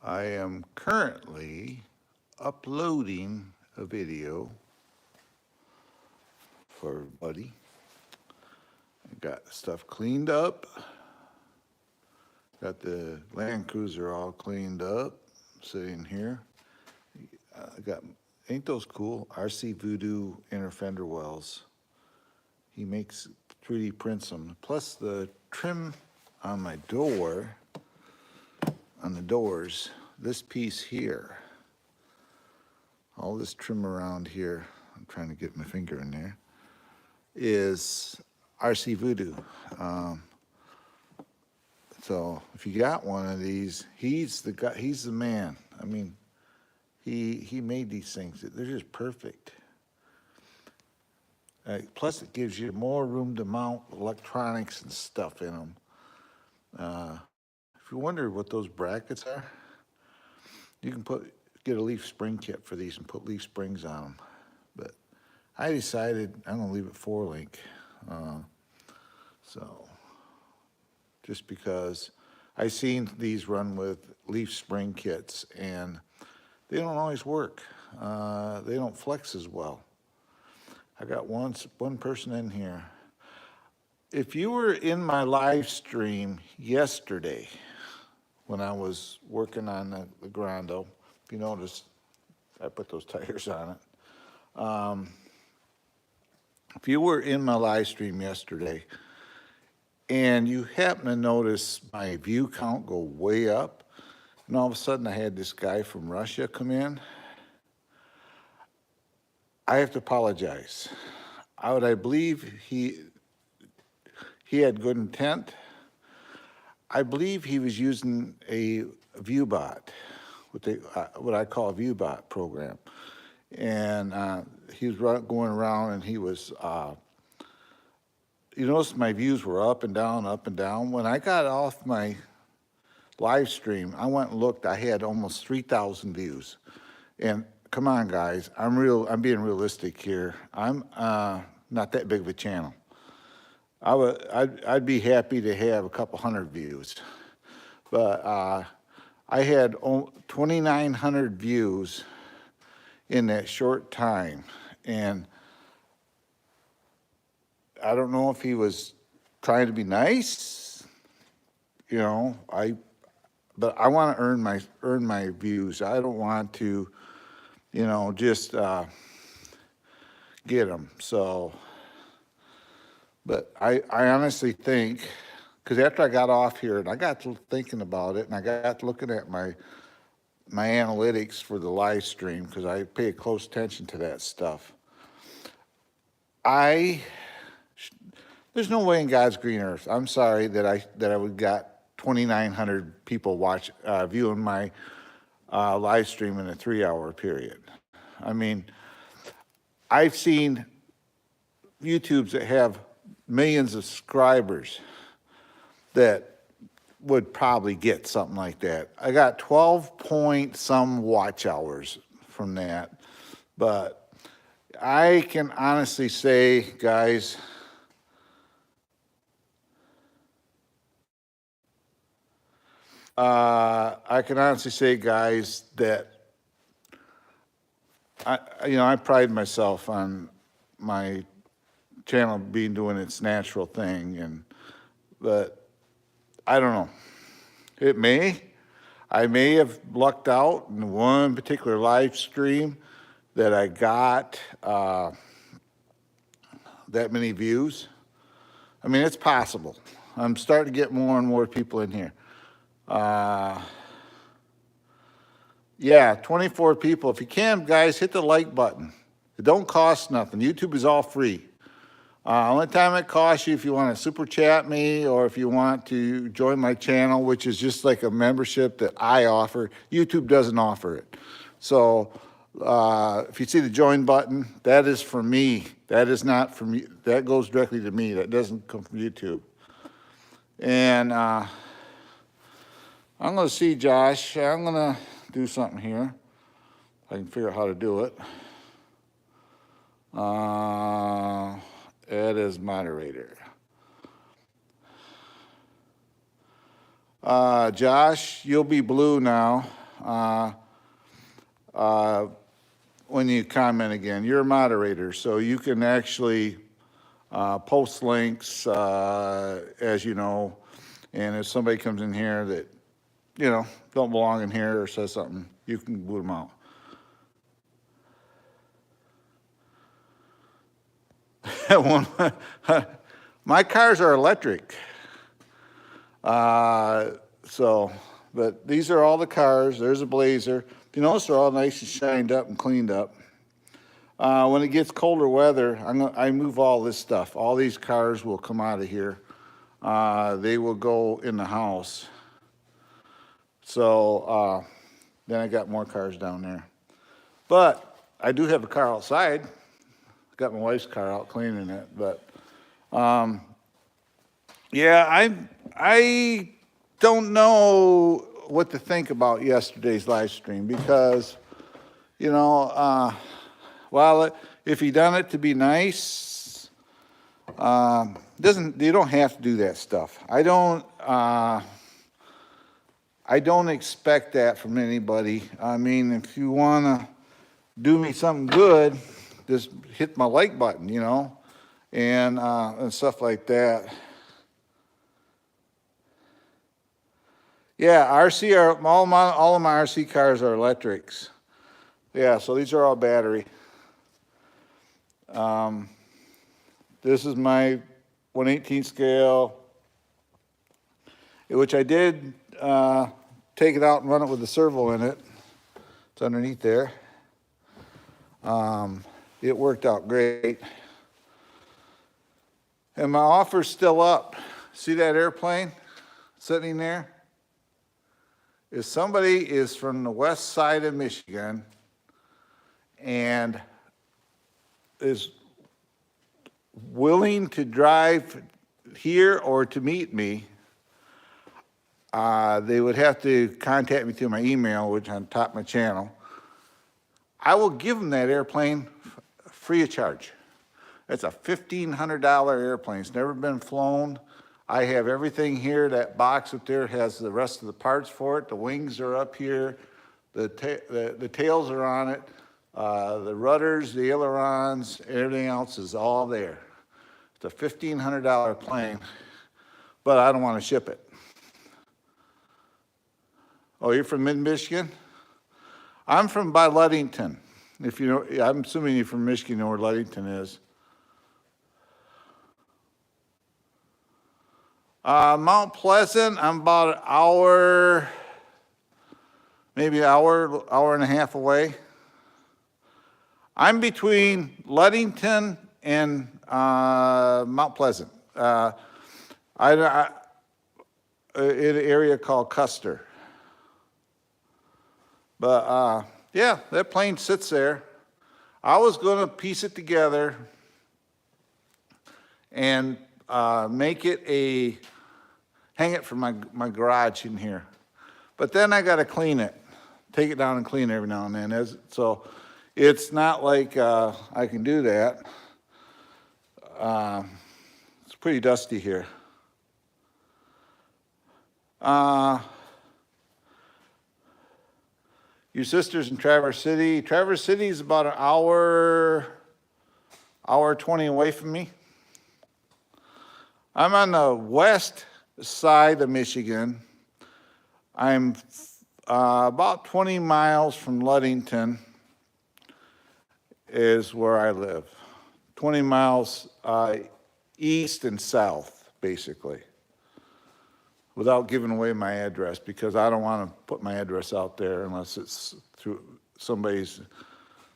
I am currently uploading a video for Buddy. I got stuff cleaned up. Got the Land Cruiser all cleaned up, sitting here. I got, ain't those cool? RC Voodoo inner fender wells. He makes 3D prints them. Plus the trim on my door, on the doors, this piece here, all this trim around here, I'm trying to get my finger in there, is RC Voodoo. So if you got one of these, he's the guy, he's the man. I mean, he made these things. They're just perfect. Plus, it gives you more room to mount electronics and stuff in them. If you wonder what those brackets are, you can get a leaf spring kit for these and put leaf springs on them. But I decided I'm gonna leave it 4-link. So just because I seen these run with leaf spring kits and they don't always work. They don't flex as well. I got one person in here. If you were in my live stream yesterday when I was working on the Grando, if you notice, I put those tires on it. If you were in my live stream yesterday and you happen to notice my view count go way up, and all of a sudden I had this guy from Russia come in, I have to apologize. I believe he had good intent. I believe he was using a ViewBot, what I call a ViewBot program. And he was going around and he was, you notice my views were up and down, up and down. When I got off my live stream, I went and looked, I had almost 3,000 views. And come on, guys, I'm being realistic here. I'm not that big of a channel. I'd be happy to have a couple hundred views, but I had 2,900 views in that short time, and I don't know if he was trying to be nice, you know. But I want to earn my views. I don't want to, you know, just get them. So. But I honestly think, because after I got off here and I got to thinking about it and I got to looking at my analytics for the live stream, because I pay close attention to that stuff. There's no way in God's green earth, I'm sorry that I would got 2,900 people viewing my live stream in a 3-hour period. I mean, I've seen YouTubes that have millions of subscribers that would probably get something like that. I got 12 point some watch hours from that, but I can honestly say, guys, that I pride myself on my channel doing its natural thing, but I don't know. I may have lucked out in one particular live stream that I got that many views. I mean, it's possible. I'm starting to get more and more people in here. Yeah, 24 people. If you can, guys, hit the like button. It don't cost nothing. YouTube is all free. Only time it costs you if you want to super chat me or if you want to join my channel, which is just like a membership that I offer. YouTube doesn't offer it. So if you see the join button, that is for me. That is not from you. That goes directly to me. That doesn't come from YouTube. And I'm going to see Josh. I'm going to do something here. I can figure out how to do it. Add as moderator. Josh, you'll be blue now. when you comment again. You're a moderator, so you can actually post links, as you know, and if somebody comes in here that, you know, don't belong in here or says something, you can boot them out. My cars are electric. But these are all the cars. There's a Blazer. You notice they're all nice and shined up and cleaned up. When it gets colder weather, I move all this stuff. All these cars will come out of here. They will go in the house. So then I got more cars down there. But I do have a car outside. I got my wife's car out cleaning it. But yeah, I don't know what to think about yesterday's live stream because, you know, well, if he done it to be nice, you don't have to do that stuff. I don't expect that from anybody. I mean, if you want to do me something good, just hit my like button, you know, and stuff like that. Yeah, all of my RC cars are electrics. Yeah, so these are all battery. This is my 1/18 scale, which I did take it out and run it with the servo in it. It's underneath there. It worked out great. And my offer's still up. See that airplane sitting there? If somebody is from the west side of Michigan and is willing to drive here or to meet me, they would have to contact me through my email, which is on top of my channel. I will give them that airplane free of charge. It's a $1,500 airplane. It's never been flown. I have everything here. That box up there has the rest of the parts for it. The wings are up here. The tails are on it. The rudders, the ailerons, everything else is all there. It's a $1,500 plane, but I don't want to ship it. Oh, you're from mid-Michigan? I'm from by Ludington. If you know, I'm assuming you're from Michigan, you know where Ludington is. Mount Pleasant, I'm about an hour, maybe an hour and a half away. I'm between Ludington and Mount Pleasant, in an area called Custer. But yeah, that plane sits there. I was going to piece it together and hang it from my garage in here. But then I got to clean it, take it down and clean it every now and then. So it's not like I can do that. It's pretty dusty here. Your sister's in Traverse City. Traverse City is about an hour 20 away from me. I'm on the west side of Michigan. I'm about 20 miles from Ludington is where I live. 20 miles east and south, basically, without giving away my address, because I don't want to put my address out there unless it's through somebody's,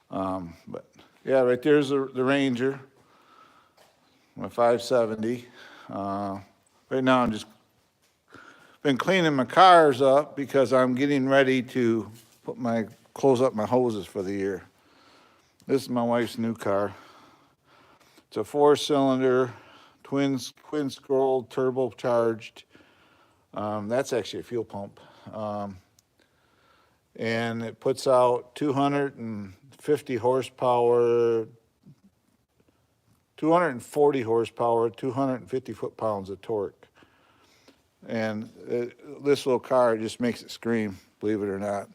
but yeah, right there's the Ranger, my 570. Right now I'm just been cleaning my cars up because I'm getting ready to close up my hoses for the year. This is my wife's new car. It's a 4-cylinder, twin scroll, turbocharged. That's actually a fuel pump. And it puts out 250 horsepower, 240 horsepower, 250 foot-pounds of torque. And this little car just makes it scream, believe it or not.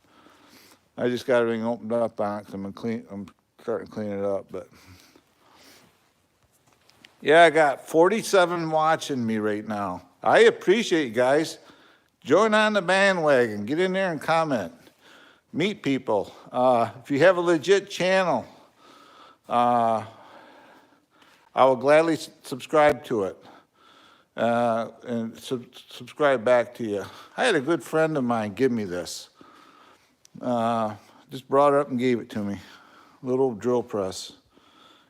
I just got everything opened up on it 'cause I'm starting to clean it up, but. Yeah, I got 47 watching me right now. I appreciate you guys. Join on the bandwagon. Get in there and comment. Meet people. If you have a legit channel, I will gladly subscribe to it and subscribe back to you. I had a good friend of mine give me this. Just brought it up and gave it to me. Little drill press.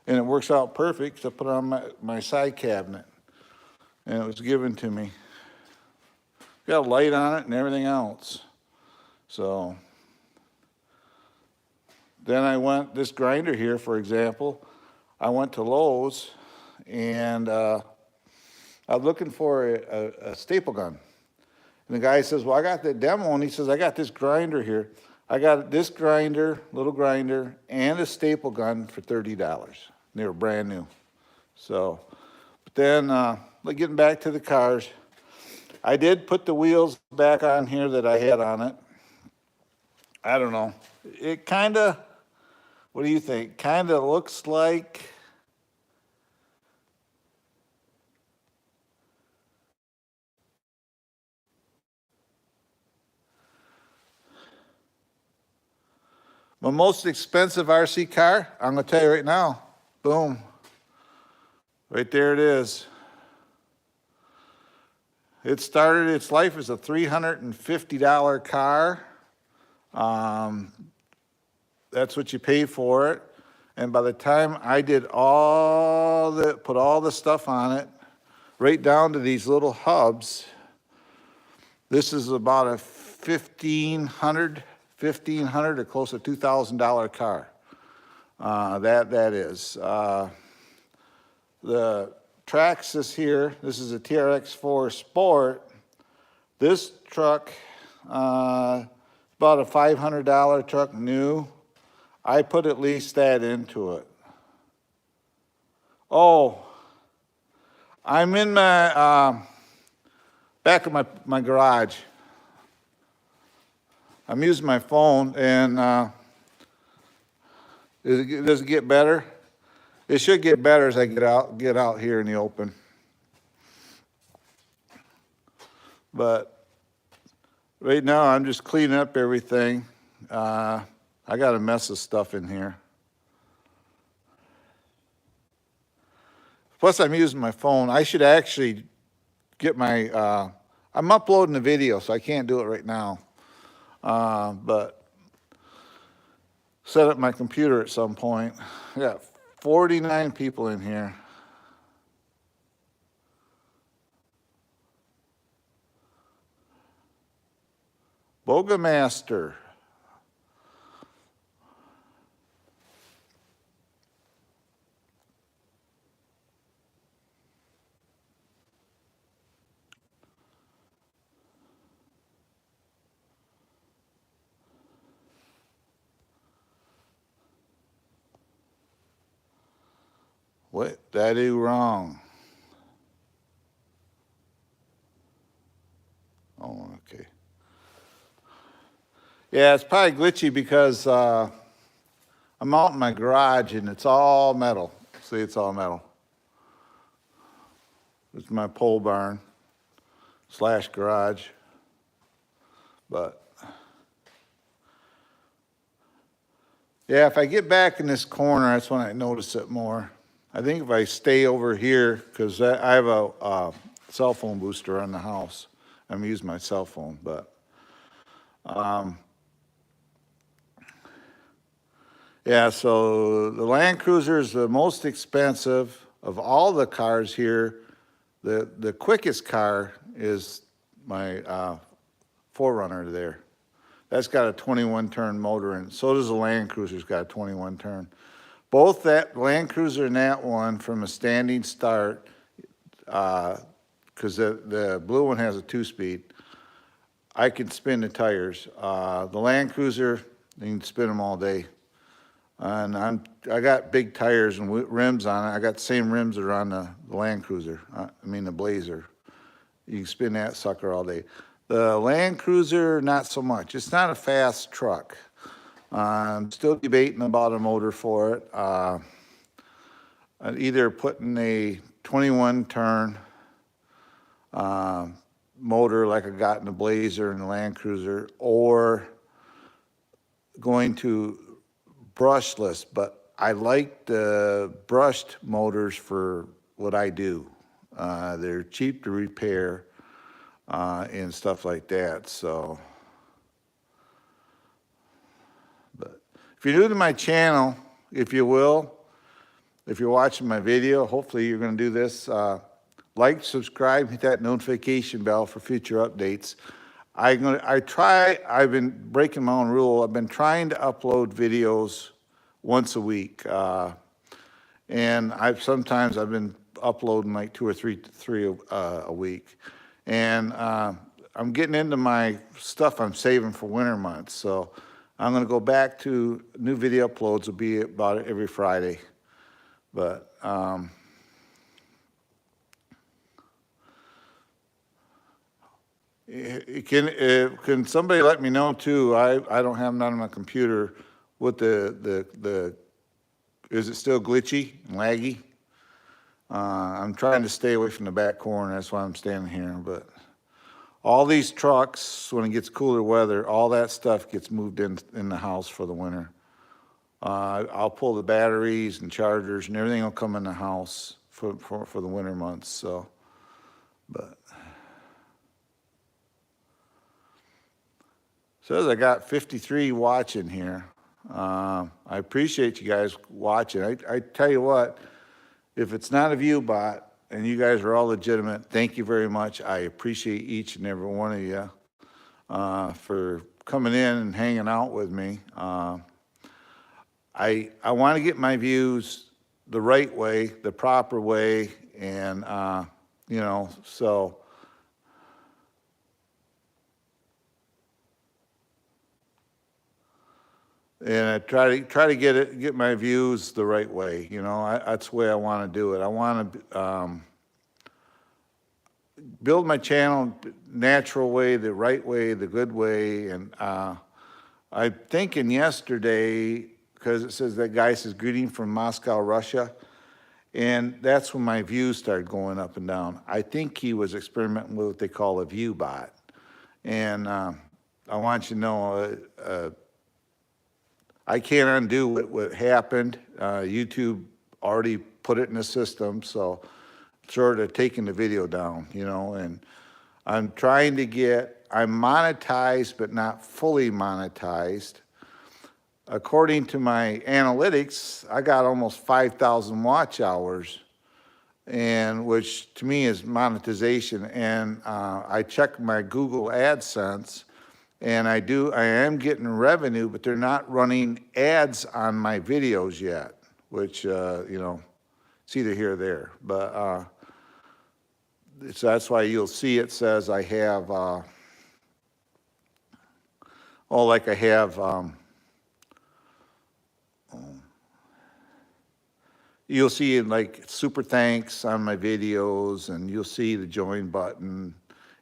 And it works out perfect because I put it on my side cabinet. And it was given to me. Got a light on it and everything else. So then I went, this grinder here, for example, I went to Lowe's and I was looking for a staple gun. And the guy says, well, I got the demo, and he says, I got this grinder here. I got this grinder, little grinder, and a staple gun for $30. They were brand new. So, but then, getting back to the cars, I did put the wheels back on here that I had on it. I don't know. It kind of, what do you think? Kind of looks like, my most expensive RC car, I'm going to tell you right now, boom. Right there it is. It started its life as a $350 car. That's what you pay for it. And by the time I did put all the stuff on it, right down to these little hubs, this is about a $1,500 or close to $2,000 car. That is. The Traxxas here, this is a TRX4 Sport. This truck, about a $500 truck new. I put at least that into it. Oh, I'm in my, back of my garage. I'm using my phone, and does it get better? It should get better as I get out here in the open. But right now I'm just cleaning up everything. I got a mess of stuff in here. Plus I'm using my phone. I should actually get my, I'm uploading the video, so I can't do it right now. But set up my computer at some point. I got 49 people in here. Bogamaster. What did I do wrong? Oh, okay. Yeah, it's probably glitchy because I'm out in my garage and it's all metal. See, it's all metal. It's my pole barn / garage. But yeah, if I get back in this corner, that's when I notice it more. I think if I stay over here, because I have a cell phone booster on the house. I'm using my cell phone, but yeah, so the Land Cruiser is the most expensive of all the cars here. The quickest car is my 4Runner there. That's got a 21-turn motor, and so does the Land Cruiser's got a 21-turn. Both that Land Cruiser and that one from a standing start, because the blue one has a 2-speed, I can spin the tires. The Land Cruiser, you can spin them all day. And I got big tires and rims on it. I got the same rims that are on the Land Cruiser, the Blazer. You can spin that sucker all day. The Land Cruiser, not so much. It's not a fast truck. I'm still debating about a motor for it. Either putting a 21 turn motor like I got in the Blazer and the Land Cruiser, or going to brushless, but I like the brushed motors for what I do. They're cheap to repair and stuff like that. So, but if you're new to my channel, if you will, if you're watching my video, hopefully you're going to do this. Like, subscribe, hit that notification bell for future updates. I've been breaking my own rule. I've been trying to upload videos once a week. And sometimes I've been uploading like two or three a week. And I'm getting into my stuff I'm saving for winter months. So I'm going to go back to new video uploads. Will be about every Friday. But can somebody let me know too? I don't have none on my computer. What is it still glitchy and laggy? I'm trying to stay away from the back corner. That's why I'm standing here. But all these trucks, when it gets cooler weather, all that stuff gets moved in the house for the winter. I'll pull the batteries and chargers and everything will come in the house for the winter months. So, but says I got 53 watching here. I appreciate you guys watching. I tell you what, if it's not a view bot and you guys are all legitimate, thank you very much. I appreciate each and every one of you for coming in and hanging out with me. I want to get my views the right way, the proper way, and you know, so. And I try to get my views the right way. You know, that's the way I want to do it. I want to build my channel natural way, the right way, the good way. And I'm thinking yesterday, because it says that guy says greeting from Moscow, Russia, and that's when my views started going up and down. I think he was experimenting with what they call a view bot, and I want you to know. I can't undo what happened. YouTube already put it in the system, so sort of taking the video down, you know, and I'm monetized, but not fully monetized. According to my analytics, I got almost 5,000 watch hours, and which to me is monetization. And I check my Google AdSense, and I am getting revenue, but they're not running ads on my videos yet, which, you know, it's either here or there. But so that's why you'll see it says I have, like I have, you'll see like super thanks on my videos, and you'll see the join button.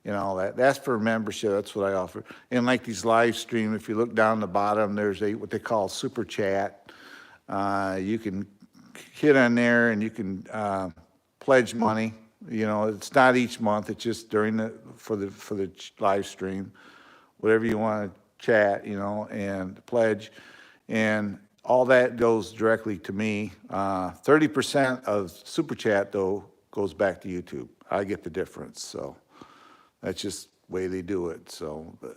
You know, that's for membership. That's what I offer. And like these live stream, if you look down the bottom, there's what they call super chat. You can hit on there and you can pledge money. You know, it's not each month. It's just for the live stream, whatever you want to chat. You know, and pledge, and all that goes directly to me. 30% of super chat though goes back to YouTube. I get the difference. So. That's just the way they do it. So, but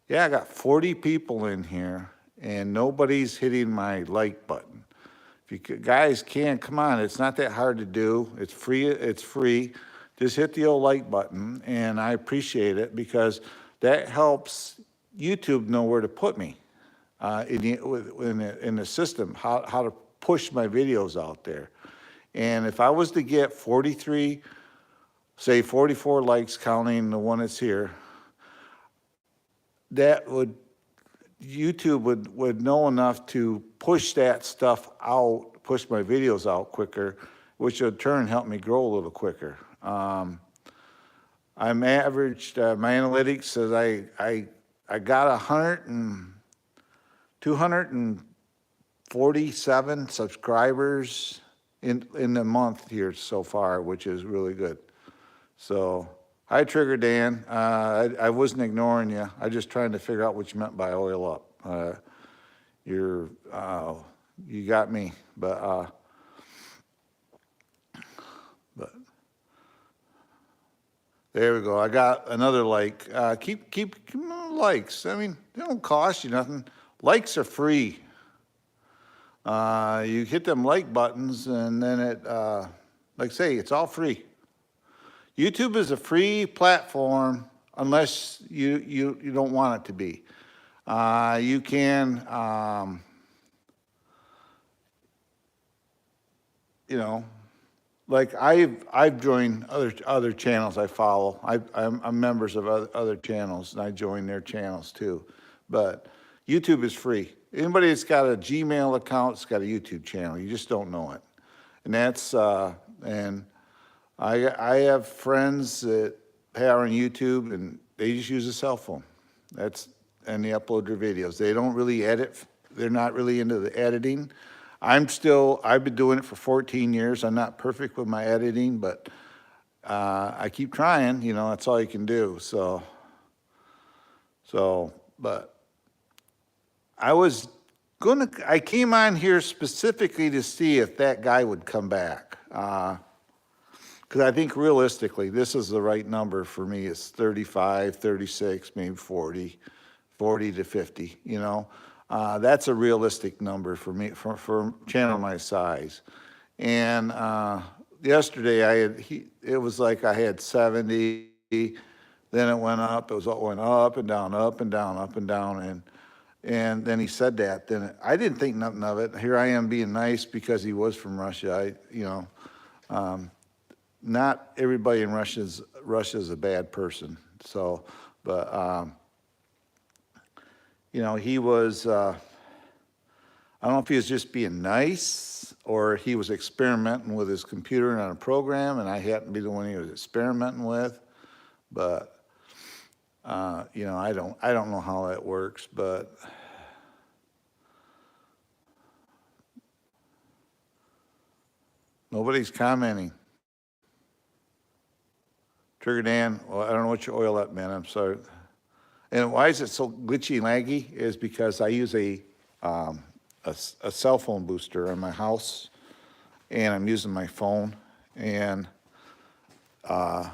yeah, I got 40 people in here, and nobody's hitting my like button. If you guys can, come on, it's not that hard to do. It's free. It's free. Just hit the old like button, and I appreciate it because that helps YouTube know where to put me in the system, how to push my videos out there. And if I was to get 44 likes, counting the one that's here, YouTube would know enough to push that stuff out, push my videos out quicker, which would in turn help me grow a little quicker. I'm averaged, my analytics says I I got 247 subscribers in the month here so far, which is really good. So, hi, Trigger Dan. I wasn't ignoring you. I just trying to figure out what you meant by oil up. You got me, but there we go. I got another like. Keep likes. I mean, they don't cost you nothing. Likes are free. You hit them like buttons, and then it, like I say, it's all free. YouTube is a free platform unless you don't want it to be. You can, you know, like I've joined other channels I follow. I'm members of other channels, and I join their channels too. But YouTube is free. Anybody that's got a Gmail account has got a YouTube channel. You just don't know it, and that's and I have friends that are on YouTube, and they just use a cell phone. And they upload their videos. They don't really edit. They're not really into the editing. I've been doing it for 14 years. I'm not perfect with my editing, but I keep trying. You know, that's all you can do. But I came on here specifically to see if that guy would come back. Because I think realistically, this is the right number for me. It's 35, 36, maybe 40 to 50, you know. That's a realistic number for me, for a channel my size. And yesterday, it was like I had 70, then it went up. It went up and down, up and down, up and down. And then he said that. Then I didn't think nothing of it. Here I am being nice because he was from Russia. Not everybody in Russia is a bad person. So, but you know, he was. I don't know if he was just being nice or he was experimenting with his computer on a program, and I happened to be the one he was experimenting with. But you know, I don't know how that works, but nobody's commenting. Trigger Dan, well, I don't know what your oil up, man. I'm sorry. And why is it so glitchy and laggy? Is because I use a cell phone booster in my house, and I'm using my phone, and then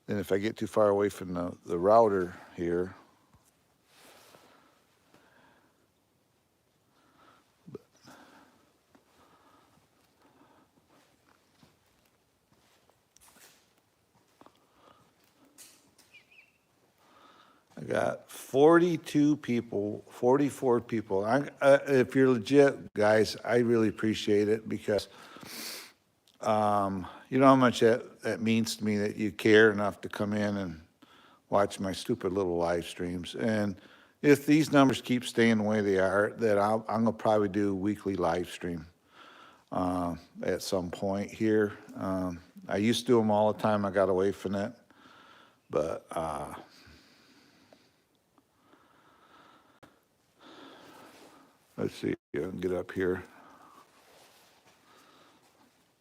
if I get too far away from the router here, I got 42 people, 44 people. If you're legit, guys, I really appreciate it because you know how much that means to me that you care enough to come in and watch my stupid little live streams. And if these numbers keep staying the way they are, that I'm going to probably do a weekly live stream at some point here. I used to do them all the time. I got away from it. But let's see, I can get up here.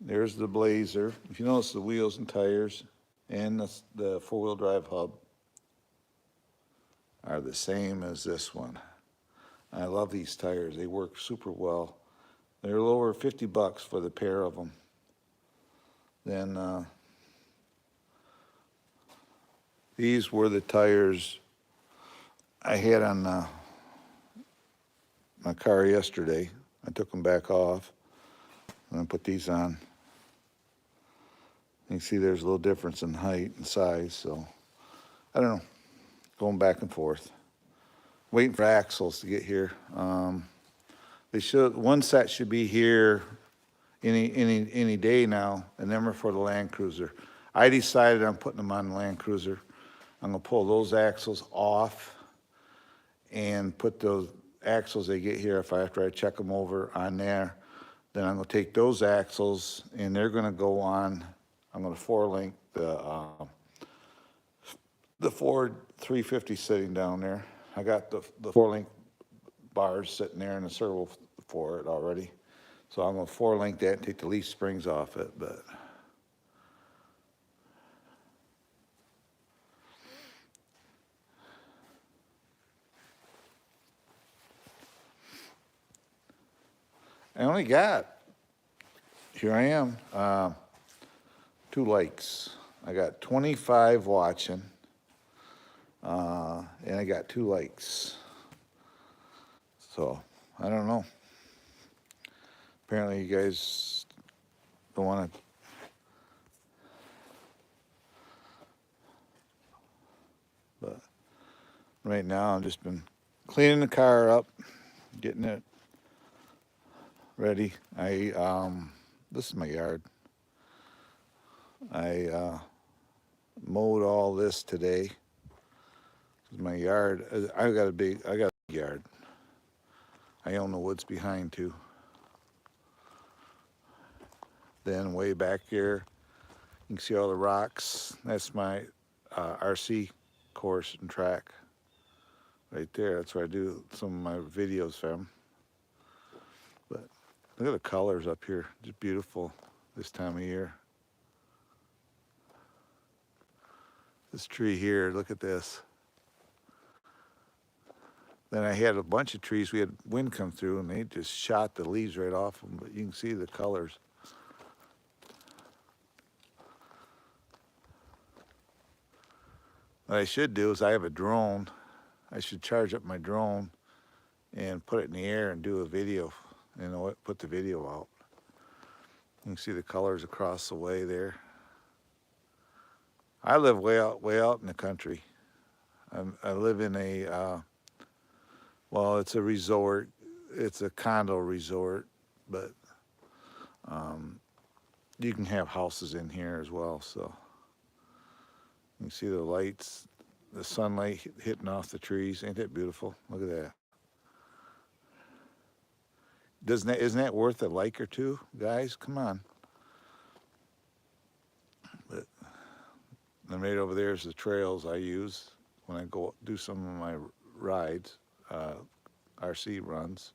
There's the Blazer. If you notice, the wheels and tires and the four-wheel drive hub are the same as this one. I love these tires. They work super well. They're a little over $50 for the pair of them. Then these were the tires I had on my car yesterday. I took them back off and I put these on. You can see there's a little difference in height and size, so I don't know, going back and forth. Waiting for axles to get here. One set should be here any day now, and then we're for the Land Cruiser. I decided I'm putting them on the Land Cruiser. I'm gonna pull those axles off and put those axles they get here after I check them over on there. Then I'm gonna take those axles and they're gonna go on. I'm gonna 4-link the the Ford 350 sitting down there. I got the 4-link bars sitting there and a servo for it already. So I'm gonna 4-link that and take the leaf springs off it, but I only got, here I am, 2 likes. I got 25 watching, and I got 2 likes. So, I don't know. Apparently you guys don't want to. But right now I've just been cleaning the car up, getting it ready. This is my yard. I mowed all this today. My yard, I got a big yard. I own the woods behind too. Then way back here, you can see all the rocks. That's my RC course and track. Right there, that's where I do some of my videos from. But look at the colors up here, just beautiful this time of year. This tree here, look at this. Then I had a bunch of trees, we had wind come through and they just shot the leaves right off them, but you can see the colors. What I should do is I have a drone. I should charge up my drone and put it in the air and do a video, you know what, put the video out. You can see the colors across the way there. I live way out in the country. I live in a, well, it's a resort. It's a condo resort, but you can have houses in here as well, so. You can see the lights, the sunlight hitting off the trees. Ain't that beautiful? Look at that. Isn't that worth a like or two, guys? Come on. But then right over there is the trails I use when I go do some of my rides, RC runs.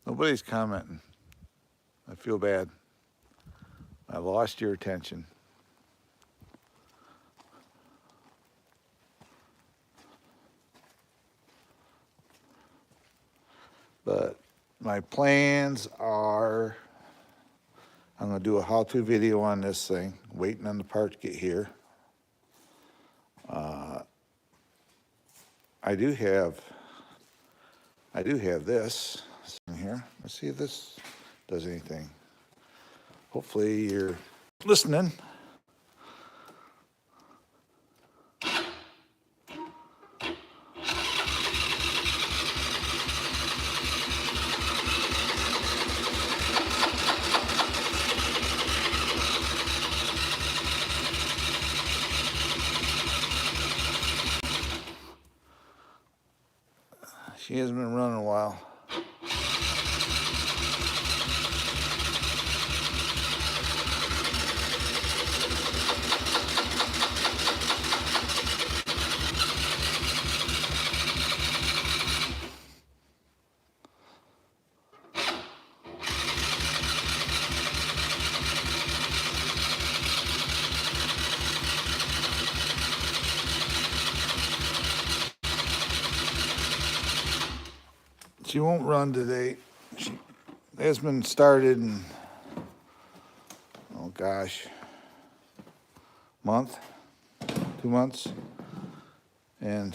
Nobody's commenting. I feel bad. I lost your attention. But my plans are, I'm gonna do a how-to video on this thing, waiting on the part to get here. I do have this in here. Let's see if this does anything. Hopefully you're listening. She hasn't been running a while. She won't run today. She has been started in, oh gosh, month, 2 months, and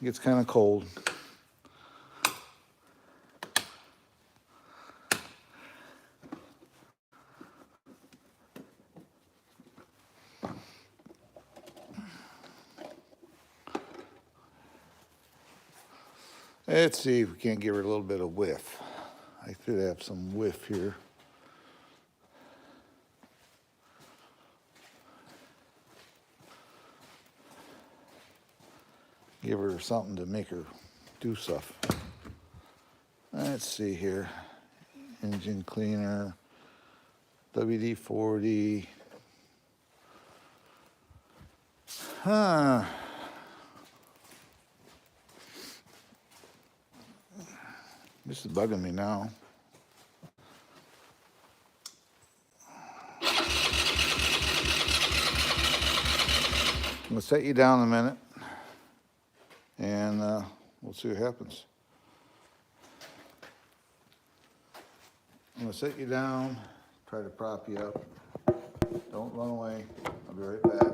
gets kind of cold. Let's see if we can't give her a little bit of whiff. I could have some whiff here. give her something to make her do stuff. Let's see here. Engine cleaner, WD-40. Huh. This is bugging me now. I'm gonna set you down a minute, and we'll see what happens. I'm gonna set you down, try to prop you up. Don't run away. I'll be right back.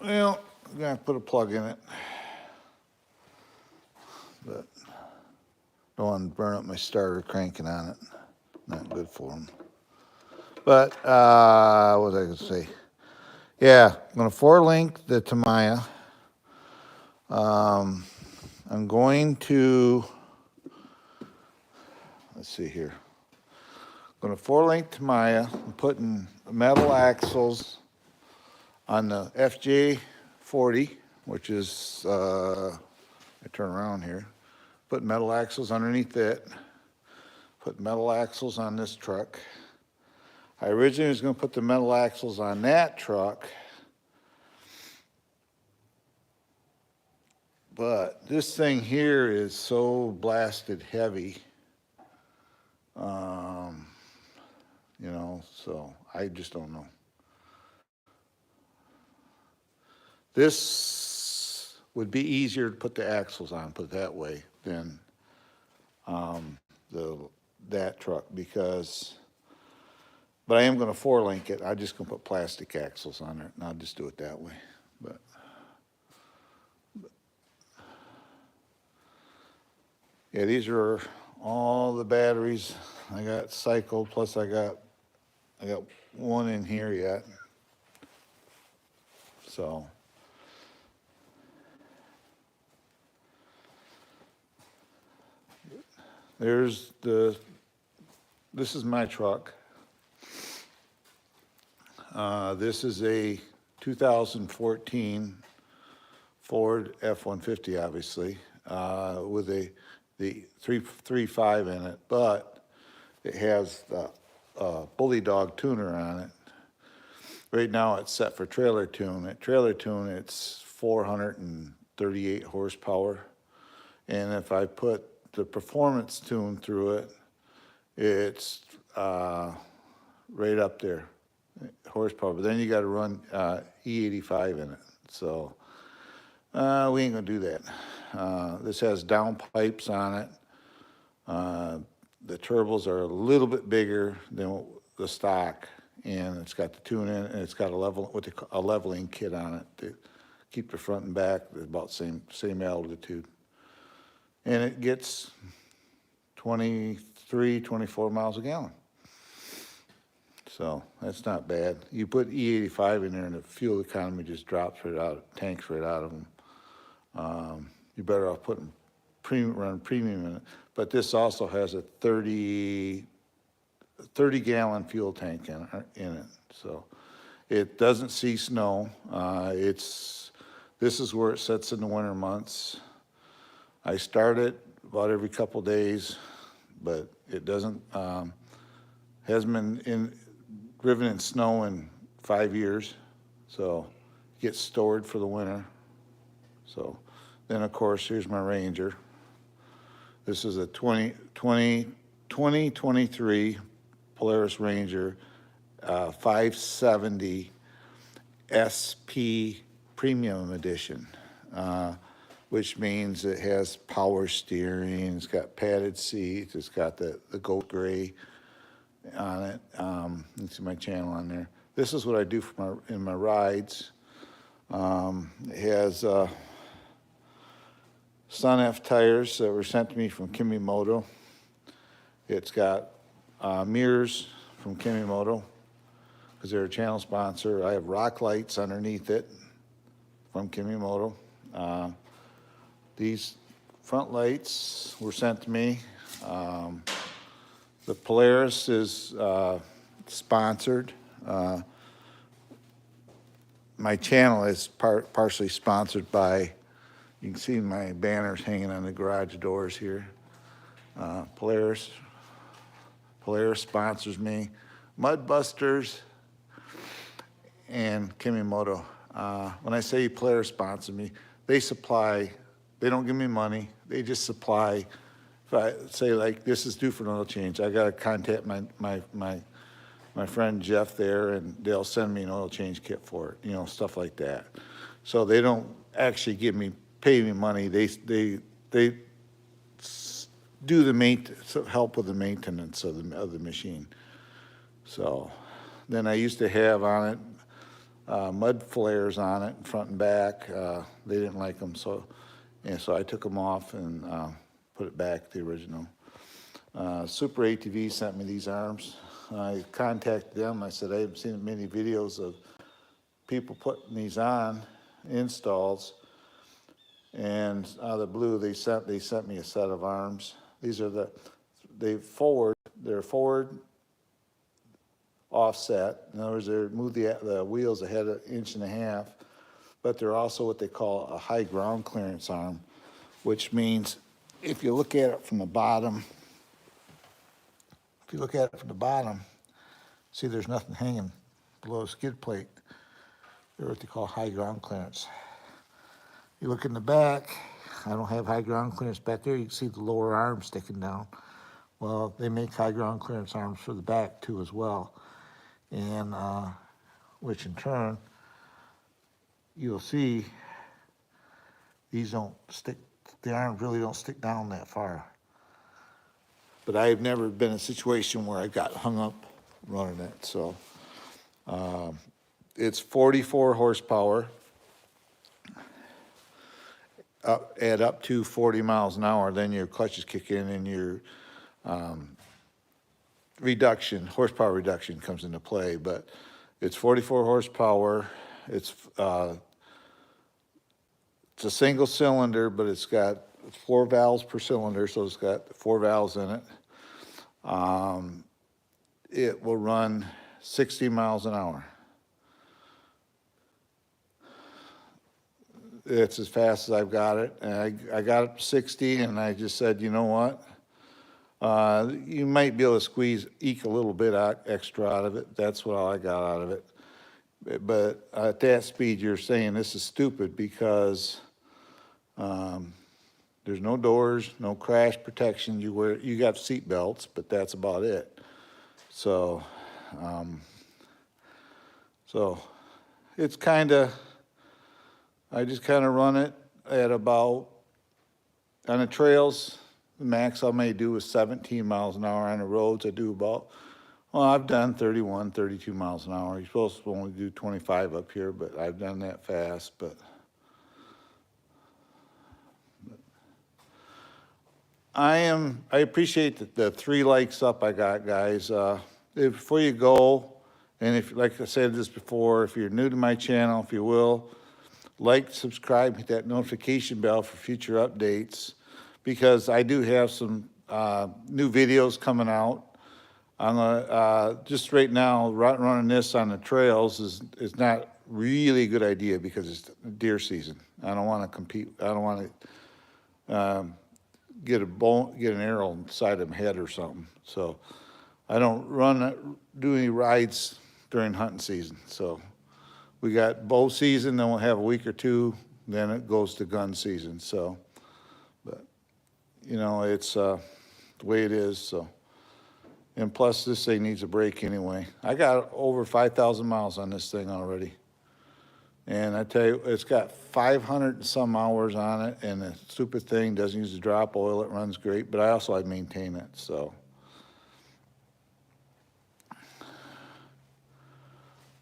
Well, I'm gonna have to put a plug in it, but don't want to burn up my starter cranking on it. Not good for them. But what was I gonna say? Yeah, I'm gonna 4-link the Tamiya. I'm going to, let's see here. I'm gonna 4-link Tamiya. I'm putting metal axles on the FJ40, which is, I turn around here, put metal axles underneath it, put metal axles on this truck. I originally was going to put the metal axles on that truck, but this thing here is so blasted heavy, you know, so I just don't know. This would be easier to put the axles on, put it that way, than that truck, because, but I am going to 4-link it. I'm just going to put plastic axles on it, and I'll just do it that way. But yeah, these are all the batteries I got cycled, plus I got one in here yet. So there's this is my truck. This is a 2014 Ford F-150, obviously, with the 3.5 in it, but it has the Bully Dog tuner on it. Right now it's set for trailer tune. At trailer tune, it's 438 horsepower. And if I put the performance tune through it, it's right up there, horsepower. But then you got to run E85 in it. So we ain't gonna do that. This has downpipes on it. The turbos are a little bit bigger than the stock, and it's got the tune in it, and it's got a leveling kit on it to keep the front and back about same altitude. And it gets 23, 24 miles a gallon. So that's not bad. You put E85 in there and the fuel economy just drops right out, tanks right out of them. You're better off putting running premium in it. But this also has a 30 gallon fuel tank in it. So it doesn't see snow. This is where it sits in the winter months. I start it about every couple days, but it doesn't, hasn't been driven in snow in 5 years. So it gets stored for the winter. So then of course, here's my Ranger. This is a 2023 Polaris Ranger 570 SP Premium Edition, which means it has power steering, it's got padded seats, it's got the goat gray on it. You can see my channel on there. This is what I do in my rides. It has Sun F tires that were sent to me from Kimimoto. It's got mirrors from Kimimoto because they're a channel sponsor. I have rock lights underneath it from Kimimoto. These front lights were sent to me. The Polaris is sponsored. My channel is partially sponsored by, you can see my banners hanging on the garage doors here. Polaris sponsors me. Mudbusters and Kimimoto. When I say Polaris sponsor me, they supply, they don't give me money, they just supply. If I say like, this is due for an oil change, I gotta contact my friend Jeff there, and they'll send me an oil change kit for it, you know, stuff like that. So they don't actually pay me money. They do the maintenance, help with the maintenance of the machine. So then I used to have on it mud flares on it, front and back. They didn't like them, so I took them off and put it back the original. Super ATV sent me these arms. I contacted them. I said I haven't seen many videos of people putting these on installs, and out of the blue they sent me a set of arms. These are they're forward offset. In other words, they move the wheels ahead an inch and a half, but they're also what they call a high ground clearance arm, which means if you look at it from the bottom, see there's nothing hanging below the skid plate. They're what they call high ground clearance. You look in the back, I don't have high ground clearance back there. You can see the lower arm sticking down. Well, they make high ground clearance arms for the back too as well. And which in turn, you'll see these don't stick, the arms really don't stick down that far. But I've never been in a situation where I got hung up running it. So it's 44 horsepower at up to 40 miles an hour. Then your clutches kick in and your horsepower reduction comes into play. But it's 44 horsepower. It's a single cylinder, but it's got 4 valves per cylinder, so it's got 4 valves in it. It will run 60 miles an hour. It's as fast as I've got it. And I got it to 60, and I just said, you know what? You might be able to eke a little bit extra out of it. That's what I got out of it. But at that speed, you're saying this is stupid because there's no doors, no crash protection. You got seat belts, but that's about it. So, it's I just kind of run it at about, on the trails, the max I may do is 17 miles an hour. On the roads, I do about, well, I've done 31, 32 miles an hour. You're supposed to only do 25 up here, but I've done that fast. But I appreciate the 3 likes up I got, guys. Before you go, and if, like I said this before, if you're new to my channel, if you will, like, subscribe, hit that notification bell for future updates, because I do have some new videos coming out. I'm gonna, just right now, running this on the trails is not really a good idea because it's deer season. I don't want to compete. I don't want to get an arrow inside of my head or something. So I don't do any rides during hunting season. So we got bow season, then we'll have a week or two, then it goes to gun season. So, but you know, it's the way it is. So, and plus this thing needs a break anyway. I got over 5,000 miles on this thing already. And I tell you, it's got 500 and some hours on it, and the stupid thing doesn't use the drop oil. It runs great, but I maintain it, so.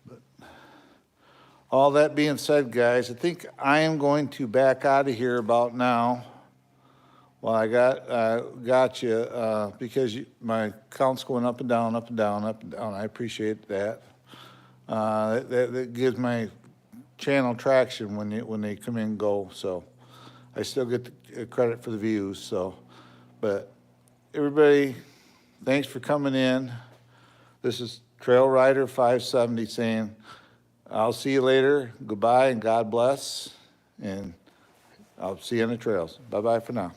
But all that being said, guys, I think I am going to back out of here about now. Well, I got you, because my count's going up and down, up and down, up and down. I appreciate that. That gives my channel traction when they come in and go, so I still get the credit for the views, so. But everybody, thanks for coming in. This is Trail Rider 570 saying, I'll see you later. Goodbye and God bless. And I'll see you on the trails. Bye-bye for now.